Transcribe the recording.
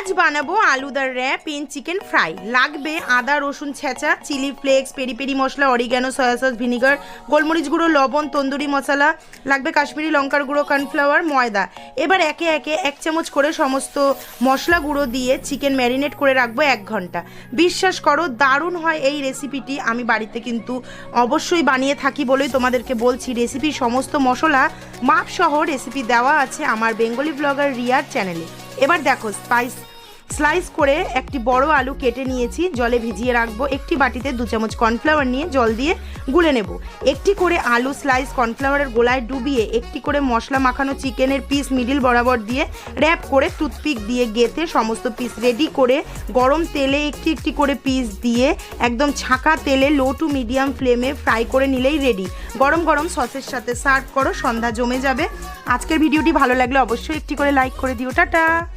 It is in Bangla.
আজ বানাবো আলুদার র্যাপ ইন চিকেন ফ্রাই। লাগবে আদা রসুন ছেঁচা, চিলি ফ্লেক্স, পেরি পেরি মশলা, অরিগ্যানো, সয়া সস, ভিনিগার, গোলমরিচ গুঁড়ো, লবণ, তন্দুরি মশলা, লাগবে কাশ্মীরি লঙ্কার গুঁড়ো, কর্নফ্লাওয়ার, ময়দা। এবার একে একে 1 চামচ করে সমস্ত মশলা গুঁড়ো দিয়ে চিকেন ম্যারিনেট করে রাখবো 1 ঘন্টা। বিশ্বাস করো দারুণ হয় এই রেসিপিটি। আমি বাড়িতে কিন্তু অবশ্যই বানিয়ে থাকি বলেই তোমাদেরকে বলছি। রেসিপির সমস্ত মশলা মাপ সহ রেসিপি দেওয়া আছে আমার বেঙ্গলি ব্লগার রিয়ার চ্যানেলে। এবার দেখো স্লাইস করে একটি বড় আলু কেটে নিয়েছি, জলে ভিজিয়ে রাখবো। একটি বাটিতে 2 চামচ কর্নফ্লাওয়ার নিয়ে জল দিয়ে গুলে নেব। একটি করে আলু স্লাইস কর্নফ্লাওয়ারের গোলায় ডুবিয়ে একটি করে মশলা মাখানো চিকেনের পিস মিডিল বরাবর দিয়ে র্যাপ করে টুথপিক দিয়ে গেঁথে সমস্ত পিস রেডি করে গরম তেলে একটি একটি করে পিস দিয়ে একদম ছাঁকা তেলে লো টু মিডিয়াম ফ্লেমে ফ্রাই করে নিলেই রেডি। গরম গরম সসের সাথে সার্ভ করো, সন্ধ্যা জমে যাবে। আজকের ভিডিওটি ভালো লাগলে অবশ্যই একটি করে লাইক করে দিও। টাটা।